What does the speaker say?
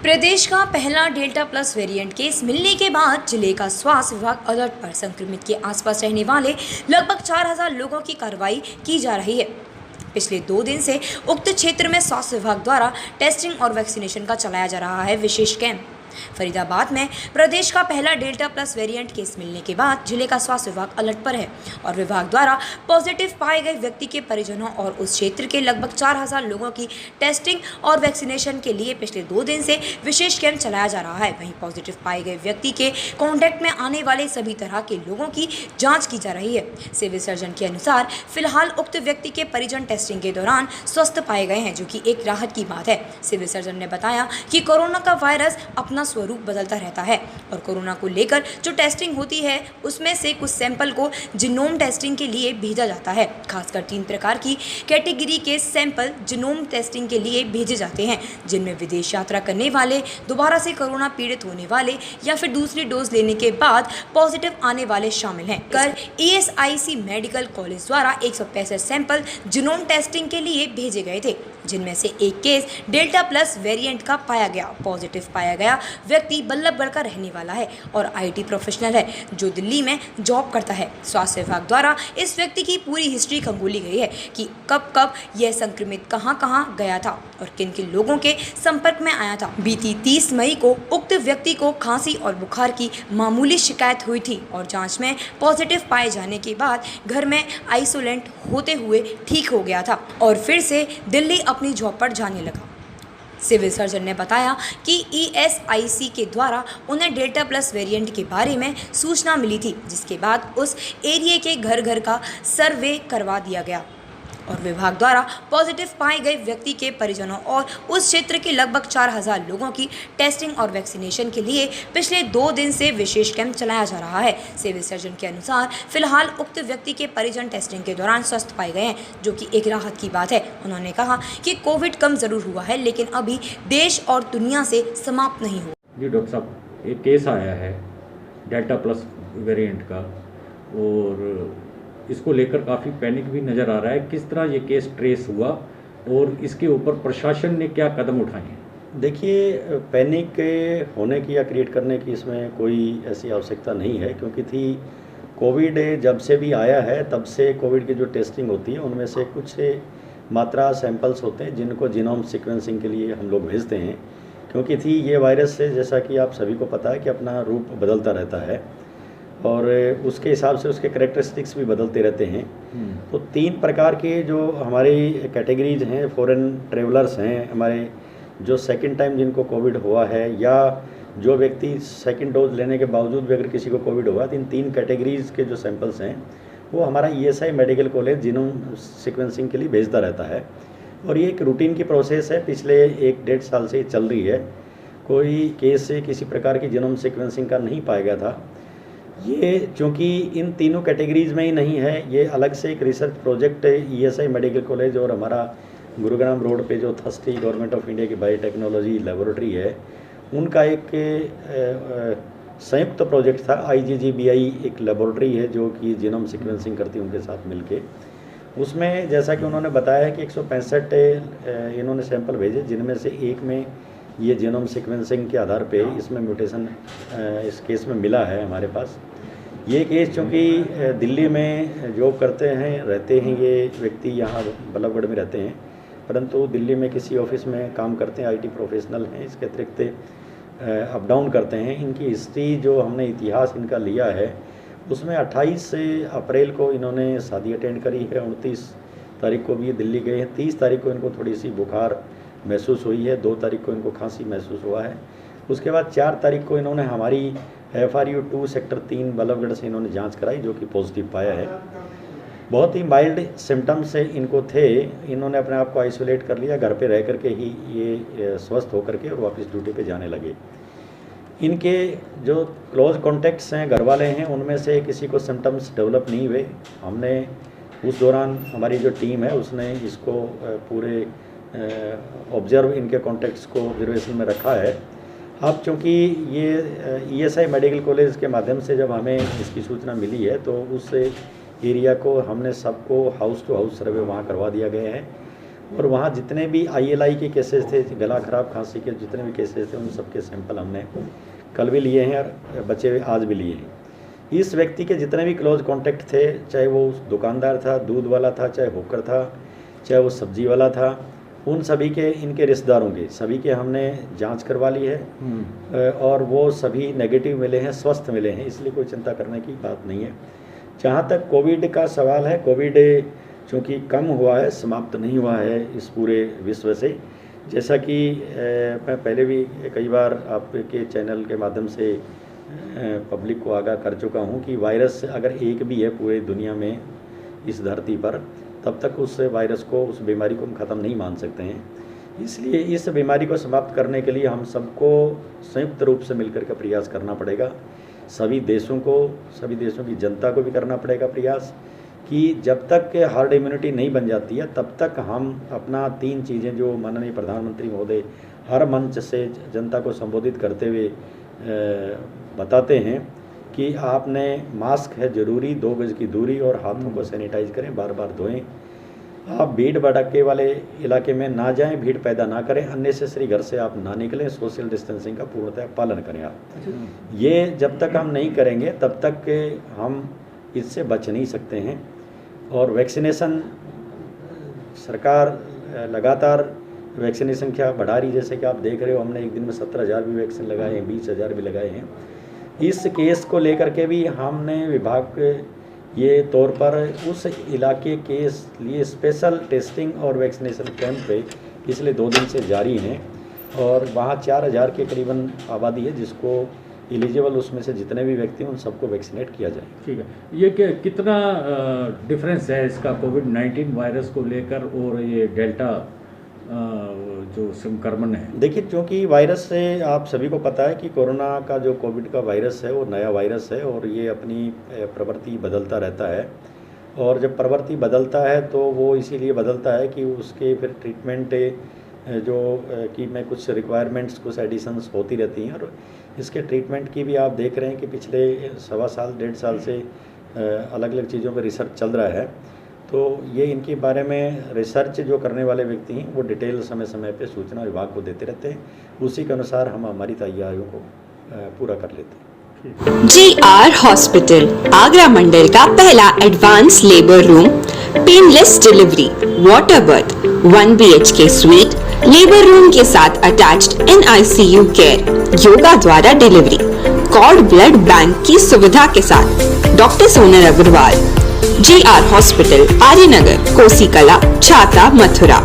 प्रदेश का पहला delta plus variant case मिलने के बाद जिले का स्वास्थ्य विभाग अलर्ट पर। संक्रमित के आसपास रहने वाले लगभग 4000 लोगों की कार्रवाई की जा रही है। पिछले 2 दिन से उक्त क्षेत्र में स्वास्थ्य विभाग द्वारा टेस्टिंग और वैक्सीनेशन का चलाया जा रहा है विशेष कैंप। फरीदाबाद में प्रदेश का पहला डेल्टा प्लस वेरिएंट केस मिलने के बाद जिले का स्वास्थ्य विभाग अलर्ट पर है और विभाग द्वारा पॉजिटिव पाए गए व्यक्ति के परिजनों और उस क्षेत्र के लगभग 4000 लोगों की टेस्टिंग और वैक्सीनेशन के लिए पिछले 2 दिन से विशेष कैंप चलाया जा रहा है। वहीं पॉजिटिव पाए गए व्यक्ति के कॉन्टैक्ट में आने वाले सभी तरह के लोगों की जाँच की जा रही है। सिविल सर्जन के अनुसार फिलहाल उक्त व्यक्ति के परिजन टेस्टिंग के दौरान स्वस्थ पाए गए हैं, जो कि एक राहत की बात है। सिविल सर्जन ने बताया कि कोरोना का वायरस अपना स्वरूप बदलता रहता है और कोरोना को लेकर जो टेस्टिंग होती है उसमें से कुछ सैंपल को जीनोम टेस्टिंग के लिए भेजा जाता है। खासकर 3 प्रकार की कैटेगरी के सैंपल जीनोम टेस्टिंग के लिए भेजे जाते हैं, जिनमें विदेश यात्रा करने वाले, दोबारा से कोरोना पीड़ित होने वाले या फिर दूसरी डोज लेने के बाद पॉजिटिव आने वाले शामिल हैं। कल ESIC मेडिकल कॉलेज द्वारा 165 सैंपल जीनोम टेस्टिंग के लिए भेजे गए थे, जिनमें से एक केस डेल्टा प्लस वेरिएंट का पाया गया। पॉजिटिव पाया गया व्यक्ति बल्लभगढ़ का रहने वाला है और IT प्रोफेशनल है जो दिल्ली में जॉब करता है। स्वास्थ्य विभाग द्वारा इस व्यक्ति की पूरी हिस्ट्री खंगोली गई है कि कब कब यह संक्रमित कहां गया था और किन किन लोगों के संपर्क में आया था। बीती 30 मई को उक्त व्यक्ति को खांसी और बुखार की मामूली शिकायत हुई थी और जांच में पॉजिटिव पाए जाने के बाद घर में आइसोलेट होते हुए ठीक हो गया था और फिर से दिल्ली अपनी जॉब पर जाने लगा। सिविल सर्जन ने बताया कि ESIC के द्वारा उन्हें डेल्टा प्लस वेरिएंट के बारे में सूचना मिली थी, जिसके बाद उस एरिया के घर घर का सर्वे करवा दिया गया और विभाग द्वारा पॉजिटिव पाए गए व्यक्ति के परिजनों और उस क्षेत्र के लगभग 4000 लोगों की टेस्टिंग और वैक्सीनेशन के लिए पिछले 2 दिन से विशेष कैंप चलाया जा रहा है। सिविल सर्जन के अनुसार फिलहाल उक्त व्यक्ति के परिजन टेस्टिंग के दौरान स्वस्थ पाए गए हैं, जो कि एक राहत की बात है। उन्होंने कहा कि कोविड कम जरूर हुआ है, लेकिन अभी देश और दुनिया से समाप्त नहीं हुआ। जी डॉक्टर साहब, एक केस आया है डेल्टा प्लस वेरिएंट का और इसको लेकर काफ़ी पैनिक भी नज़र आ रहा है। किस तरह ये केस ट्रेस हुआ और इसके ऊपर प्रशासन ने क्या कदम उठाए हैं? देखिए, पैनिक होने की या क्रिएट करने की इसमें कोई ऐसी आवश्यकता नहीं है, क्योंकि थी कोविड जब से भी आया है तब से कोविड की जो टेस्टिंग होती है उनमें से कुछ मात्रा सैंपल्स होते हैं जिनको जीनोम सीक्वेंसिंग के लिए हम लोग भेजते हैं, क्योंकि थी ये वायरस से, जैसा कि आप सभी को पता है कि अपना रूप बदलता रहता है और उसके हिसाब से उसके करैक्टरिस्टिक्स भी बदलते रहते हैं। तो 3 प्रकार के जो हमारी कैटेगरीज हैं, फॉरेन ट्रेवलर्स हैं, हमारे जो सेकंड टाइम जिनको कोविड हुआ है या जो व्यक्ति सेकंड डोज लेने के बावजूद भी अगर किसी को कोविड हुआ, तो इन 3 कैटेगरीज के जो सैंपल्स हैं वो हमारा ESI medical college genome sequencing के लिए भेजता रहता है और ये एक रूटीन की प्रोसेस है, पिछले 1-1.5 साल से चल रही है। कोई केस से किसी प्रकार की जीनोम सीक्वेंसिंग का नहीं पाया गया था। ये चूँकि इन तीनों कैटेगरीज में ही नहीं है, ये अलग से एक research project ESI medical college और हमारा गुरुग्राम रोड पे जो थस्टी गवर्नमेंट ऑफ इंडिया की बायोटेक्नोलॉजी लेबोरेटरी है, उनका एक संयुक्त प्रोजेक्ट था। IGGBI एक लेबोरेटरी है जो कि जीनोम सीक्वेंसिंग करती है, उनके साथ मिलके उसमें जैसा कि उन्होंने बताया कि 165 इन्होंने सैंपल भेजे, जिनमें से एक में ये जीनोम सीक्वेंसिंग के आधार पे इसमें म्यूटेशन इस केस में मिला है हमारे पास। ये केस चूँकि दिल्ली में जॉब करते हैं, रहते हैं, ये व्यक्ति यहाँ बल्लभगढ़ में रहते हैं, परंतु दिल्ली में किसी ऑफिस में काम करते हैं, IT प्रोफेशनल हैं, इसके अतिरिक्त अप डाउन करते हैं। इनकी हिस्ट्री जो हमने इतिहास इनका लिया है उसमें 28 अप्रैल को इन्होंने शादी अटेंड करी है, 29 तारीख को भी ये दिल्ली गए हैं, 30 तारीख को इनको थोड़ी सी बुखार महसूस हुई है, 2 तारीख को इनको खांसी महसूस हुआ है। उसके बाद 4 तारीख को इन्होंने हमारी FRU 2 सेक्टर 3 बल्लभगढ़ से इन्होंने जांच कराई, जो कि पॉजिटिव पाया है। बहुत ही माइल्ड सिम्टम्स से इनको थे, इन्होंने अपने आप को आइसोलेट कर लिया, घर पे रह करके ही ये स्वस्थ होकर के और वापस ड्यूटी पे जाने लगे। इनके जो क्लोज कॉन्टैक्ट्स हैं, घर वाले हैं, उनमें से किसी को सिम्टम्स डेवलप नहीं हुए। हमने उस दौरान हमारी जो टीम है उसने इसको पूरे ऑब्जर्व इनके कॉन्टैक्ट्स को ऑब्जर्वेशन में रखा है। अब चूँकि ये ESI मेडिकल कॉलेज के माध्यम से जब हमें इसकी सूचना मिली है तो उस एरिया को हमने सबको हाउस टू हाउस सर्वे वहाँ करवा दिया गया है और वहाँ जितने भी ILI के केसेस थे, गला खराब खांसी के जितने भी केसेस थे, उन सबके सैंपल हमने कल भी लिए हैं और बचे हुए आज भी लिए हैं। इस व्यक्ति के जितने भी क्लोज कॉन्टैक्ट थे, चाहे वो दुकानदार था, दूध वाला था, चाहे होकर था, चाहे वो सब्जी वाला था, उन सभी के, इनके रिश्तेदारों के सभी के हमने जांच करवा ली है और वो सभी नेगेटिव मिले हैं, स्वस्थ मिले हैं, इसलिए कोई चिंता करने की बात नहीं है। जहाँ तक कोविड का सवाल है, कोविड चूँकि कम हुआ है, समाप्त नहीं हुआ है इस पूरे विश्व से। जैसा कि मैं पहले भी कई बार आपके चैनल के माध्यम से पब्लिक को आगाह कर चुका हूँ कि वायरस अगर एक भी है पूरे दुनिया में इस धरती पर, तब तक उस वायरस को, उस बीमारी को हम ख़त्म नहीं मान सकते हैं। इसलिए इस बीमारी को समाप्त करने के लिए हम सबको संयुक्त रूप से मिलकर के प्रयास करना पड़ेगा। सभी देशों की जनता को भी करना पड़ेगा प्रयास कि जब तक हर्ड इम्यूनिटी नहीं बन जाती है, तब तक हम अपना 3 चीज़ें जो माननीय प्रधानमंत्री महोदय हर मंच से जनता को संबोधित करते हुए बताते हैं कि आपने मास्क है ज़रूरी, 2 गज की दूरी और हाथों को सैनिटाइज करें, बार बार धोएं। आप भीड़ भड़के वाले इलाके में ना जाएं, भीड़ पैदा ना करें, अननेसेसरी घर से आप ना निकलें, सोशल डिस्टेंसिंग का पूर्णतः पालन करें आप। ये जब तक हम नहीं करेंगे तब तक हम इससे बच नहीं सकते हैं। और वैक्सीनेशन, सरकार लगातार वैक्सीनेशन संख्या बढ़ा रही, जैसे कि आप देख रहे हो, हमने एक दिन में 17,000 भी वैक्सीन लगाए हैं, 20,000 भी लगाए हैं। इस केस को लेकर के भी हमने विभाग के ये तौर पर उस इलाके के लिए स्पेशल टेस्टिंग और वैक्सीनेशन कैंप पे पिछले 2 दिन से जारी हैं और वहाँ 4,000 के करीबन आबादी है जिसको एलिजिबल, उसमें से जितने भी व्यक्ति हैं उन सबको वैक्सीनेट किया जाए। ठीक है, ये कितना डिफरेंस है इसका कोविड-19 वायरस को लेकर और ये डेल्टा जो संक्रमण है? देखिए, क्योंकि वायरस से आप सभी को पता है कि कोरोना का जो कोविड का वायरस है वो नया वायरस है और ये अपनी प्रवृत्ति बदलता रहता है। और जब प्रवृत्ति बदलता है तो वो इसीलिए बदलता है कि उसके फिर ट्रीटमेंट जो कि में कुछ रिक्वायरमेंट्स, कुछ एडिशंस होती रहती हैं। और इसके ट्रीटमेंट की भी आप देख रहे हैं कि पिछले 1.25 साल 1.5 साल से अलग अलग चीज़ों पर रिसर्च चल रहा है। तो ये इनके बारे में रिसर्च जो करने वाले व्यक्ति हैं वो डिटेल समय समय पे सूचना विभाग को देते रहते हैं, उसी के अनुसार हम हमारी तैयारियों को पूरा कर लेते हैं। GR हॉस्पिटल आगरा मंडल का पहला advance labour room, painless delivery, water birth, 1 BHK sweet, labour room के साथ अटैच्ड NICU केयर, योगा द्वारा डिलीवरी, कॉर्ड ब्लड बैंक की सुविधा के साथ doctor Sonal Agarwal. GR hospital, Aryanagar, Kosi Kalan, Chhata, Mathura.